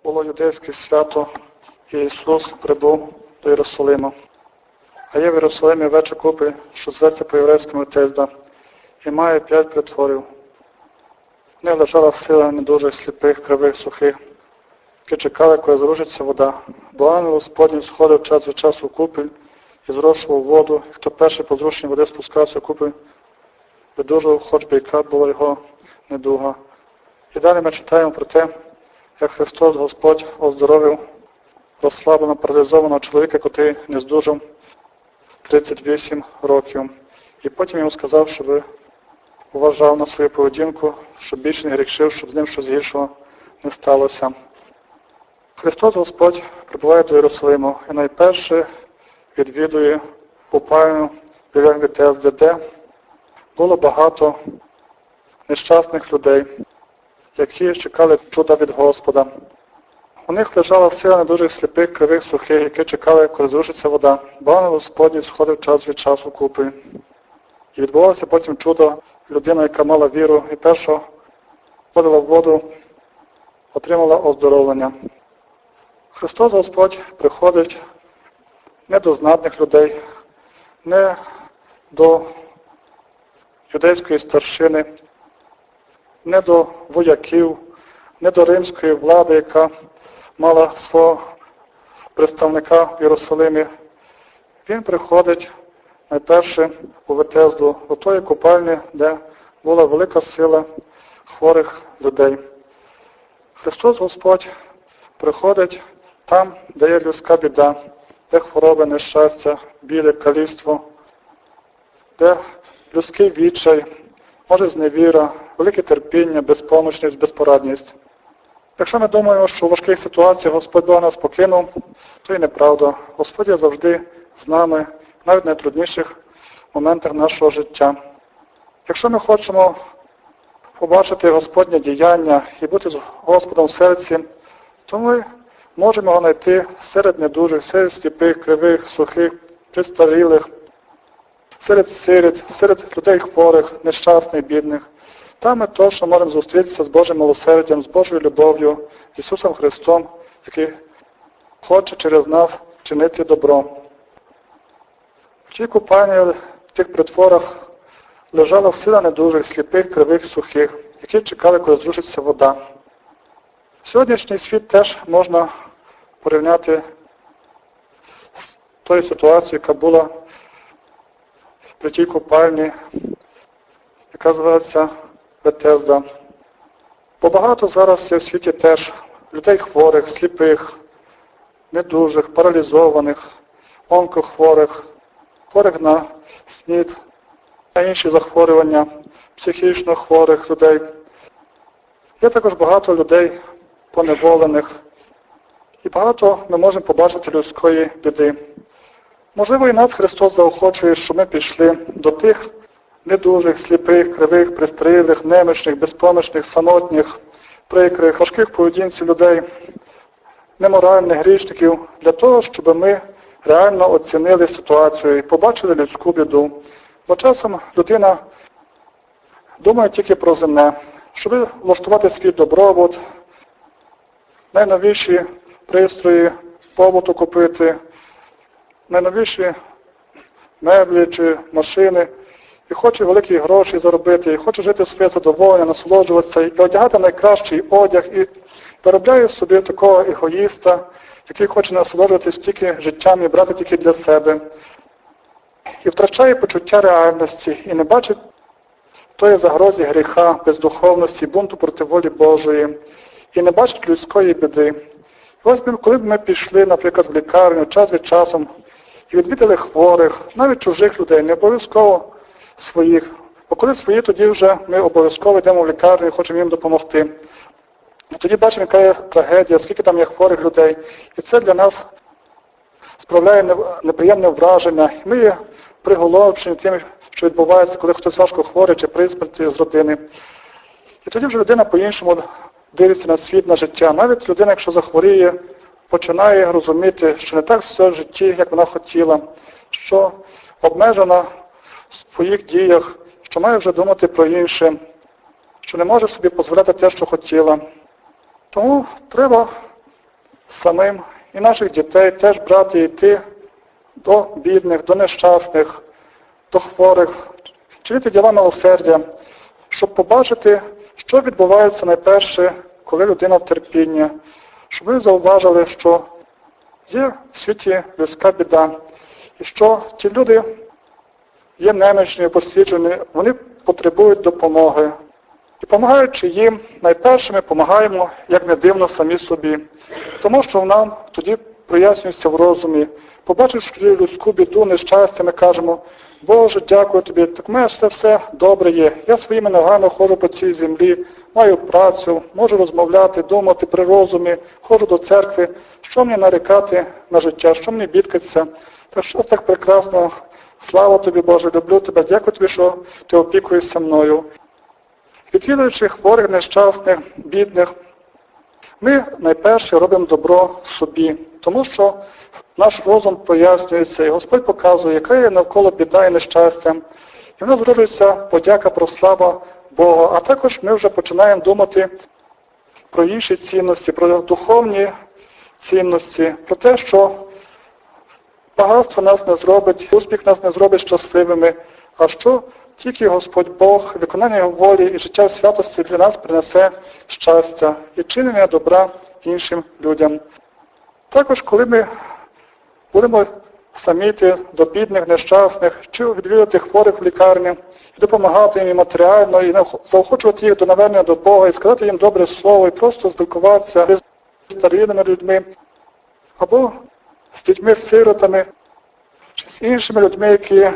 було юдейське свято, і Ісус прибув до Єрусалима. А є в Єрусалимі веча купи, що зветься по-єврейському Тезда, і має 5 притворів. В них лежала сила недужих, сліпих, кривих, сухих, які чекали, коли зрушиться вода. Бо ангел Господній сходив час від часу в купель і зрошував воду, і хто перший по зрушенні води спускався в купель, видужував, хоч би яка була його недуга. І далі ми читаємо про те, як Христос Господь оздоровив розслабленого, паралізованого чоловіка, який не здужав 38 років. І потім йому сказав, щоб уважав на свою поведінку, щоб більше не грішив, щоб з ним щось гіршого не сталося. Христос Господь прибуває до Єрусалиму і найперше відвідує купальню біля Вітезди, де було багато нещасних людей, які чекали чуда від Господа. У них лежала сила недужих, сліпих, кривих, сухих, які чекали, коли зрушиться вода. Бо ангел Господній сходив час від часу в купель. І відбувалося потім чудо. Людина, яка мала віру і перша входила в воду, отримала оздоровлення. Христос Господь приходить не до знатних людей, не до юдейської старшини, не до вояків, не до римської влади, яка мала свого представника в Єрусалимі. Він приходить найперше у Витезду, у тої купальні, де була велика сила хворих людей. Христос Господь приходить там, де є людська біда, де хвороби, нещастя, біль, каліцтво, де людський відчай, може зневіра, велике терпіння, безпомічність, безпорадність. Якщо ми думаємо, що у важких ситуаціях Господь Бог нас покинув, то і неправда. Господь є завжди з нами, навіть в найтрудніших моментах нашого життя. Якщо ми хочемо побачити Господнє діяння і бути з Господом в серці, то ми можемо його знайти серед недужих, серед сліпих, кривих, сухих, престарілих, серед сиріт, серед людей хворих, нещасних, бідних. Там ми точно можемо зустрітися з Божим милосердям, з Божою любов'ю, з Ісусом Христом, який хоче через нас чинити добро. В тій купальні, в тих притворах лежала сила недужих, сліпих, кривих, сухих, які чекали, коли зрушиться вода. Сьогоднішній світ теж можна порівняти з тою ситуацією, яка була при тій купальні, яка зветься Витезда. Бо багато зараз є в світі теж людей хворих, сліпих, недужих, паралізованих, онкохворих, хворих на СНІД, на інші захворювання, психічно хворих людей. Є також багато людей поневолених. І багато ми можемо побачити людської біди. Можливо, і нас Христос заохочує, щоб ми пішли до тих недужих, сліпих, кривих, пристарілих, немічних, безпомічних, самотніх, прикрих, важких поведінців людей, неморальних, грішників, для того, щоб ми реально оцінили ситуацію і побачили людську біду. Бо часом людина думає тільки про земне, щоб влаштувати свій добробут, найновіші пристрої побуту купити, найновіші меблі чи машини, і хоче великі гроші заробити, і хоче жити в своє задоволення, насолоджуватися, і одягати найкращий одяг, і виробляє собі такого егоїста, який хоче насолоджуватися тільки життям і брати тільки для себе. І втрачає почуття реальності, і не бачить тої загрози гріха, бездуховності, бунту проти волі Божої, і не бачить людської біди. І ось коли б ми пішли, наприклад, в лікарню час від часу, і відвідали хворих, навіть чужих людей, не обов'язково своїх. Бо коли свої, тоді вже ми обов'язково йдемо в лікарню і хочемо їм допомогти. І тоді бачимо, яка є трагедія, скільки там є хворих людей. І це для нас справляє неприємне враження. І ми є приголомшені тим, що відбувається, коли хтось важко хворий чи при смерті з родини. І тоді вже людина по-іншому дивиться на світ, на життя. Навіть людина, якщо захворіє, починає розуміти, що не так все в житті, як вона хотіла, що обмежена в своїх діях, що має вже думати про інше, що не може собі дозволяти те, що хотіла. Тому треба самим і наших дітей теж брати і йти до бідних, до нещасних, до хворих, чинити діла милосердя, щоб побачити, що відбувається найперше, коли людина в терпінні, щоб ви зауважили, що є в світі людська біда, і що ті люди є немічні, посіджені, вони потребують допомоги. І допомагаючи їм, найперше ми допомагаємо, як не дивно, самі собі. Тому що нам тоді прояснюється в розумі. Побачивши людську біду, нещастя, ми кажемо: Боже, дякую тобі, так в мене все добре є. Я своїми ногами ходжу по цій землі, маю працю, можу розмовляти, думати при розумі, ходжу до церкви. Що мені нарікати на життя, що мені бідкатися? Так що так прекрасно. Слава тобі, Боже, люблю тебе, дякую тобі, що ти опікуєшся мною. Відвідуючи хворих, нещасних, бідних, ми найперше робимо добро собі, тому що наш розум пояснюється, і Господь показує, яка є навколо біда і нещастя. І в нас зроджується подяка, прослава Бога. А також ми вже починаємо думати про інші цінності, про духовні цінності, про те, що багатство нас не зробить, успіх нас не зробить щасливими, а що тільки Господь Бог, виконання Його волі і життя в святості для нас принесе щастя і чинення добра іншим людям. Також, коли ми будемо самі йти до бідних, нещасних, чи відвідати хворих в лікарні, і допомагати їм і матеріально, і заохочувати їх до навернення до Бога, і сказати їм добре слово, і просто спілкуватися з старинними людьми, або з дітьми-сиротами, чи з іншими людьми, які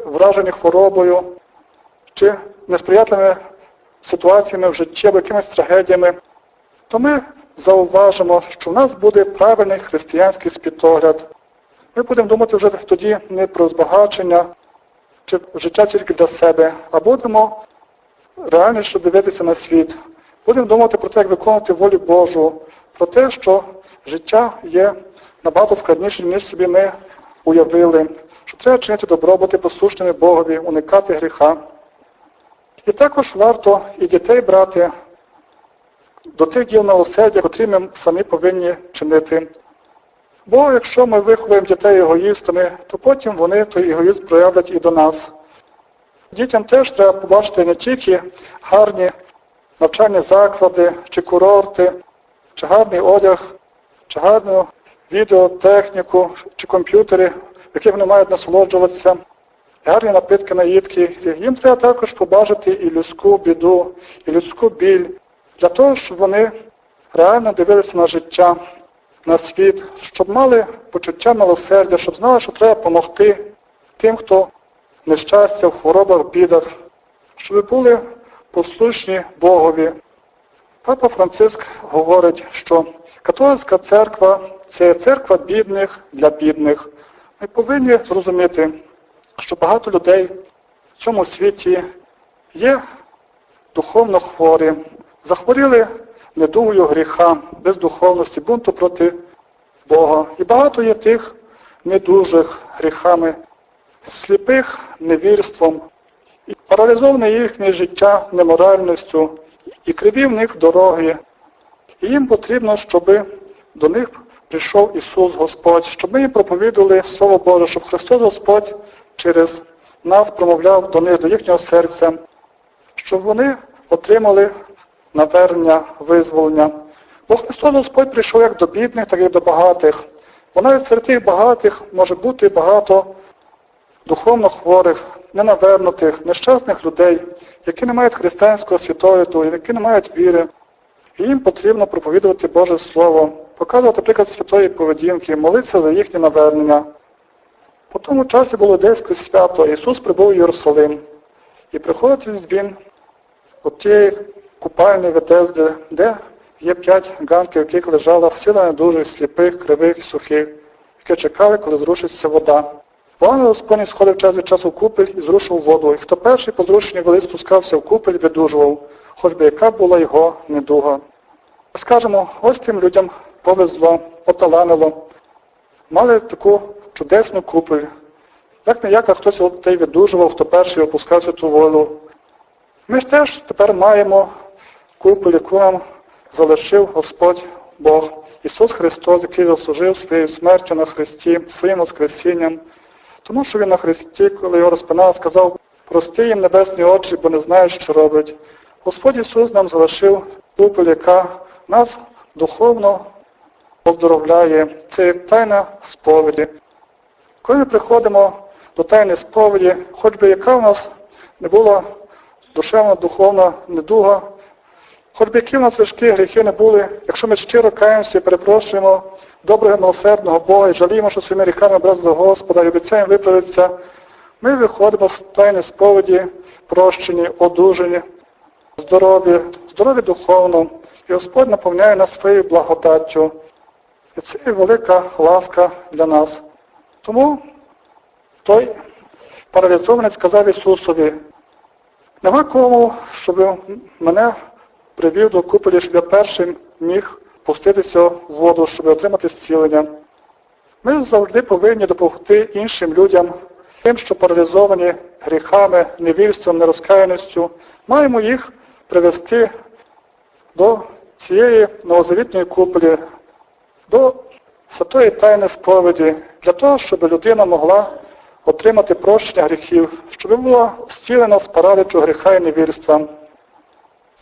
вражені хворобою, чи несприятливими ситуаціями в житті, або якимись трагедіями, то ми зауважимо, що в нас буде правильний християнський світогляд. Ми будемо думати вже тоді не про збагачення, чи життя тільки для себе, а будемо реальніше дивитися на світ. Будемо думати про те, як виконувати волю Божу, про те, що життя є набагато складніше, ніж собі ми уявили, що треба чинити добро, бути послушними Богові, уникати гріха. І також варто і дітей брати до тих діл милосердя, котрі ми самі повинні чинити. Бо якщо ми виховуємо дітей егоїстами, то потім вони той егоїзм проявлять і до нас. Дітям теж треба побачити не тільки гарні навчальні заклади, чи курорти, чи гарний одяг, чи гарну відеотехніку, чи комп'ютери, в яких вони мають насолоджуватися, гарні напитки, наїдки. Їм треба також побачити і людську біду, і людську біль, для того, щоб вони реально дивилися на життя, на світ, щоб мали почуття милосердя, щоб знали, що треба допомогти тим, хто в нещастя, в хворобах, в бідах, щоб були послушні Богові. Папа Франциск говорить, що католицька церква – це церква бідних для бідних. Ми повинні зрозуміти, що багато людей в цьому світі є духовно хворі, захворіли недугою гріха, бездуховності, бунту проти Бога. І багато є тих недужих гріхами, сліпих невірством, і паралізоване їхнє життя неморальністю, і криві в них дороги. І їм потрібно, щоб до них прийшов Ісус Господь, щоб ми їм проповідували Слово Боже, щоб Христос Господь через нас промовляв до них, до їхнього серця, щоб вони отримали навернення, визволення. Бо Христос Господь прийшов як до бідних, так і до багатих. Бо навіть серед тих багатих може бути багато духовно хворих, ненавернутих, нещасних людей, які не мають християнського світогляду, які не мають віри. І їм потрібно проповідувати Боже Слово, показувати приклад святої поведінки, молитися за їхнє навернення. По тому часі було Одеське свято, Ісус прибув в Єрусалим. І приходить Він от тієї купальні Ветезди, де є 5 ганків, в яких лежала сила недужих, сліпих, кривих, сухих, які чекали, коли зрушиться вода. Ангел Господній сходив час від часу в купель і зрушив воду. І хто перший по зрушенні води спускався в купель, видужував, хоч би яка була його недуга. Скажемо, ось тим людям повезло, поталанило, мали таку чудесну купель. Як не як, а хтось той видужував, хто перший опускався в ту воду. Ми ж теж тепер маємо купель, яку нам залишив Господь Бог, Ісус Христос, який заслужив своєю смертю на хресті, своїм воскресінням. Тому що Він на хресті, коли його розпинали, сказав: «Прости їм небесні очі, бо не знають, що роблять». Господь Ісус нам залишив купель, яка нас духовно оздоровляє. Це є тайна сповіді. Коли ми приходимо до тайни сповіді, хоч би яка в нас не була душевна, духовна недуга, хоч би які в нас важкі гріхи не були, якщо ми щиро каємося і перепрошуємо доброго, милосердного Бога і жаліємо, що своїми гріхами образили Господа і обіцяємо виправитися, ми виходимо з тайни сповіді, прощені, одужані, здорові духовно, і Господь наповняє нас своєю благодаттю. І це є велика ласка для нас. Тому той паралізований сказав Ісусові: «Нема кому, щоб мене привів до купелі, щоб я першим міг пуститися в воду, щоб отримати зцілення». Ми завжди повинні допомогти іншим людям, тим, що паралізовані гріхами, невірством, нерозкаяністю, маємо їх привести до цієї новозавітної купелі, до святої тайни сповіді, для того, щоб людина могла отримати прощення гріхів, щоб була зцілена з паралічу гріха і невірства.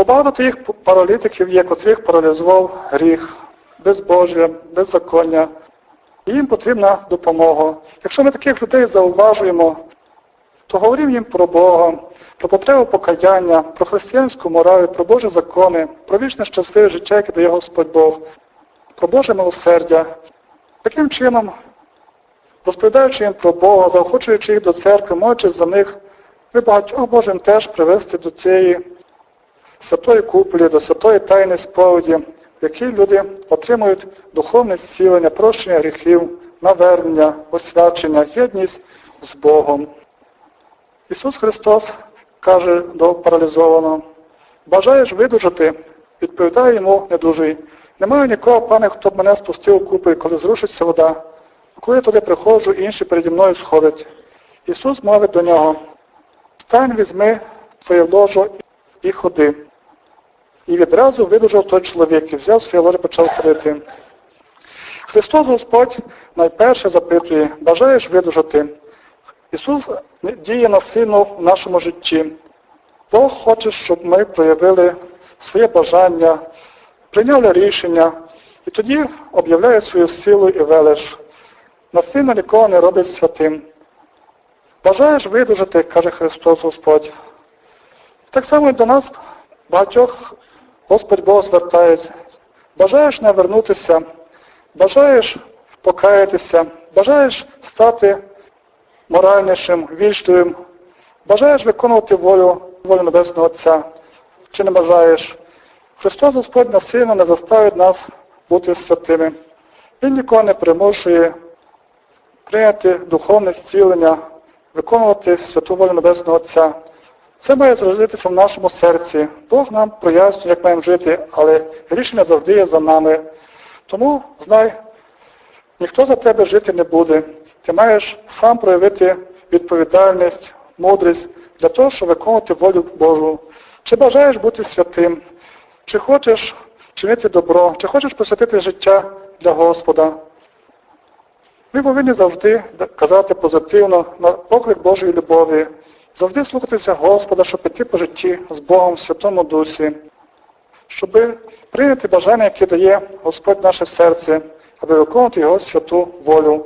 Багато тих паралітиків є, котрих паралізував гріх, безбожжя, беззаконня. І їм потрібна допомога. Якщо ми таких людей зауважуємо, то говоримо їм про Бога, про потребу покаяння, про християнську мораль, про Божі закони, про вічне щасливе життя, яке дає Господь Бог, про Боже милосердя. Таким чином, розповідаючи їм про Бога, заохочуючи їх до церкви, молячись за них, ми багатьох можемо теж привести до цієї святої куполі, до святої тайни сповіді, в якій люди отримують духовне зцілення, прощення гріхів, навернення, освячення, єдність з Богом. Ісус Христос каже до паралізованого: «Бажаєш видужати?» Відповідає йому недужий: «Немає нікого, пане, хто б мене спустив у купель, коли зрушиться вода. Коли я туди приходжу, інші переді мною сходять». Ісус мовить до нього: «Встань, візьми твоє ложо і ходи». І відразу видужав той чоловік, і взяв своє ложе і почав ходити. Христос Господь найперше запитує: «Бажаєш видужати?» Ісус діє насильно в нашому житті. Бог хоче, щоб ми проявили своє бажання, прийняли рішення, і тоді об'являє свою силу і велич. Насильно нікого не робить святим. «Бажаєш видужати?» – каже Христос Господь. Так само і до нас багатьох Господь Бог звертається. Бажаєш навернутися, бажаєш покаятися, бажаєш стати моральнішим, вічливим, бажаєш виконувати волю Небесного Отця, чи не бажаєш. Христос Господь насильно не заставить нас бути святими. Він нікого не примушує прийняти духовне зцілення, виконувати святу волю Небесного Отця. Це має зрозумітися в нашому серці. Бог нам прояснює, як маємо жити, але рішення завжди є за нами. Тому, знай, ніхто за тебе жити не буде. Ти маєш сам проявити відповідальність, мудрість для того, щоб виконувати волю Божу. Чи бажаєш бути святим? Чи хочеш чинити добро? Чи хочеш посвятити життя для Господа? Ми повинні завжди казати позитивно на поклик Божої любові. Завжди слухатися Господа, щоб піти по житті з Богом в Святому Дусі, щоб прийняти бажання, яке дає Господь в наше серце, аби виконувати Його святу волю.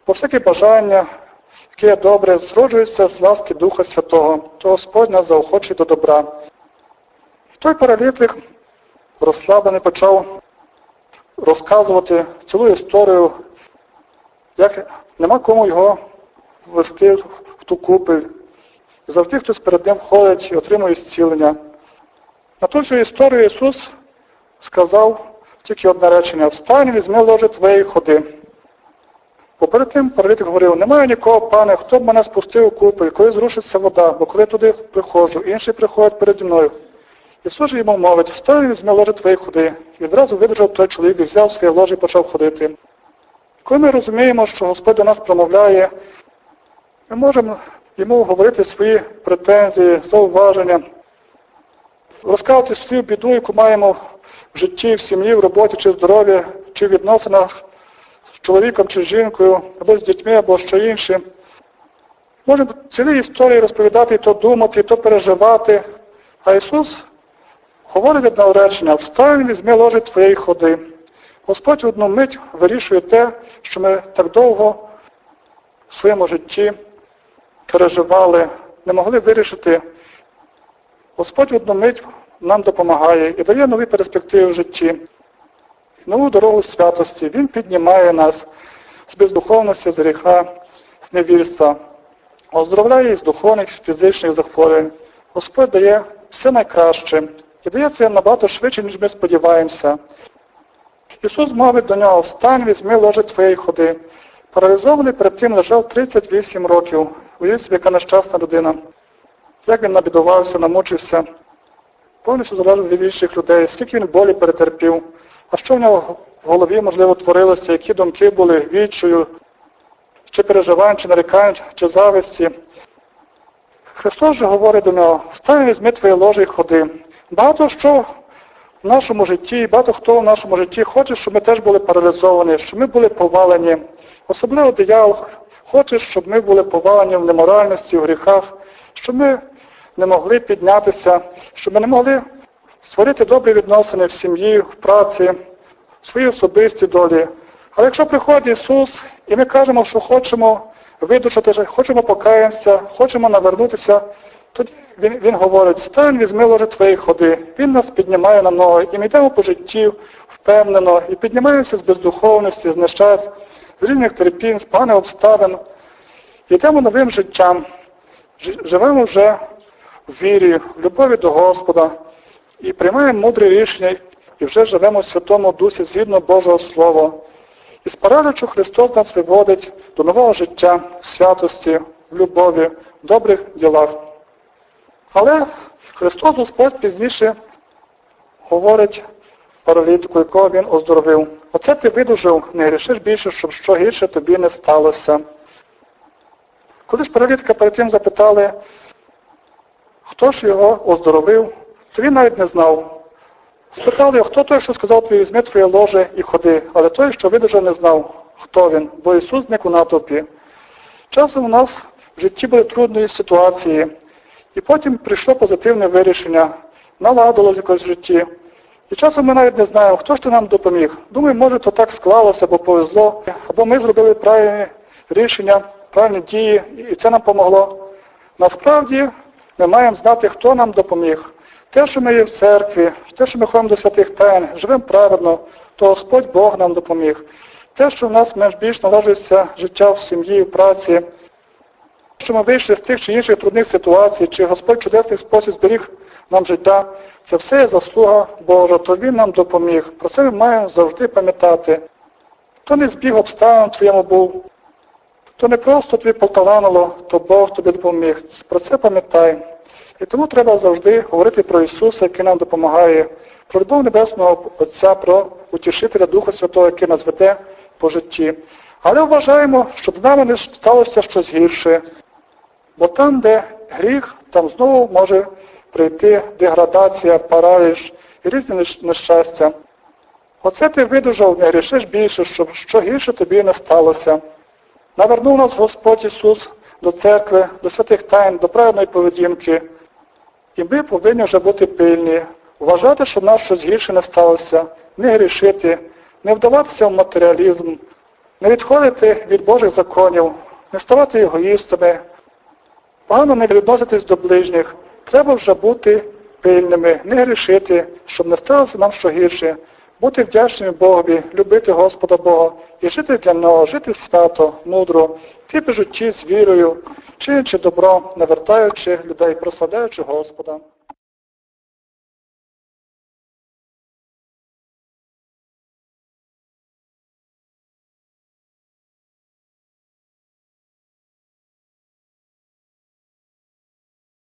Бо всяке бажання, яке є добре, зроджується з ласки Духа Святого, то Господь нас заохочує до добра. Той паралітик розслаблений почав розказувати цілу історію, як нема кому його ввести в ту купель. І завжди хтось перед ним ходить і отримує зцілення. На ту всю історію Ісус сказав тільки одне речення: «Встань, візьми ложе твоє і ходи». Бо перед тим паралітик говорив: «Немає нікого, пане, хто б мене спустив у купель, коли зрушиться вода, бо коли туди приходжу, інші приходять переді мною». Ісус же йому мовить: «Встань, візьми ложе твоє і ходи». І відразу видержав той чоловік, взяв своє ложе і почав ходити. Коли ми розуміємо, що Господь до нас промовляє, ми можемо йому говорити свої претензії, зауваження, розказувати свою біду, яку маємо в житті, в сім'ї, в роботі, чи в здоров'ї, чи в відносинах з чоловіком, чи з жінкою, або з дітьми, або що інше. Можемо цілі історії розповідати, і то думати, і то переживати. А Ісус говорить одне речення: «Встань, візьми ложе твоєї ходи». Господь в одну мить вирішує те, що ми так довго в своєму житті переживали, не могли вирішити. Господь в одну мить нам допомагає і дає нові перспективи в житті, нову дорогу святості. Він піднімає нас з бездуховності, з гріха, з невірства, оздоровляє з духовних, з фізичних захворювань. Господь дає все найкраще і дає це набагато швидше, ніж ми сподіваємося. Ісус мовить до нього: «Встань, візьми ложе твоєї ходи». Паралізований перед тим лежав 38 років. Уявіть собі, яка нещасна людина. Як він набідувався, намучився, повністю залежав від інших людей, скільки він болі перетерпів, а що в нього в голові, можливо, творилося, які думки були відчаю, чи переживань, чи нарікань, чи зависті. Христос же говорить до нього: «Встань, візьми твоє ложе і ходи». Багато що в нашому житті, багато хто в нашому житті хоче, щоб ми теж були паралізовані, щоб ми були повалені. Особливо диявол хоче, щоб ми були повалені в неморальності, в гріхах, щоб ми не могли піднятися, щоб ми не могли створити добрі відносини в сім'ї, в праці, в своїй особистій долі. Але якщо приходить Ісус, і ми кажемо, що хочемо видушити, хочемо покаятися, хочемо навернутися, тоді Він говорить: «Встань, візьми ложе твоєї ходи». Він нас піднімає на ноги, і ми йдемо по житті впевнено, і піднімаємося з бездуховності, з нещасть, з різних терпінь, з поганих обставин. І йдемо новим життям. Живемо вже в вірі, в любові до Господа, і приймаємо мудрі рішення, і вже живемо в Святому Дусі згідно Божого Слова. І з паралічу Христос нас виводить до нового життя, в святості, в любові, в добрих ділах. Але Христос Господь пізніше говорить паралітику, якого Він оздоровив: «Оце ти видужив, не грішиш більше, щоб що гірше тобі не сталося». Коли ж паралітика перед тим запитали, хто ж його оздоровив, то він навіть не знав. Спитали його: «Хто той, що сказав тобі, візьми твоє ложе і ходи?» Але той, що видужав, не знав, хто він, бо Ісус зник у натовпі. Часом у нас в житті були трудні ситуації, і потім прийшло позитивне вирішення, наладилось якось в житті. І часом ми навіть не знаємо, хто ж то нам допоміг. Думаю, може, то так склалося, або повезло, або ми зробили правильні рішення, правильні дії, і це нам помогло. Насправді, ми маємо знати, хто нам допоміг. Те, що ми є в церкві, те, що ми ходимо до святих тайн, живемо праведно, то Господь Бог нам допоміг. Те, що в нас менш більш належиться життя в сім'ї, в праці, що ми вийшли з тих чи інших трудних ситуацій, чи Господь чудесний спосіб зберіг нам життя, це все є заслуга Божа, то Він нам допоміг. Про це ми маємо завжди пам'ятати. То не збіг обставин твоєму був, то не просто тобі поталанило, то Бог тобі допоміг. Про це пам'ятай. І тому треба завжди говорити про Ісуса, який нам допомагає, про любов Небесного Отця, про Утішителя Духа Святого, який нас веде по житті. Але вважаємо, щоб з нами не сталося щось гірше. Бо там, де гріх, там знову може прийти деградація, параліч і різні нещастя. Оце ти видужав, не грішиш більше, щоб що гірше тобі не сталося. Навернув нас Господь Ісус до церкви, до святих тайн, до правильної поведінки. І ми повинні вже бути пильні, вважати, щоб в нас щось гірше не сталося, не грішити, не вдаватися в матеріалізм, не відходити від Божих законів, не ставати егоїстами, погано не відноситись до ближніх. Треба вже бути пильними, не грішити, щоб не сталося нам що гірше, бути вдячними Богові, любити Господа Бога і жити для Нього, жити свято, мудро, йти по житті з вірою, чинячи добро, навертаючи людей, прославляючи Господа.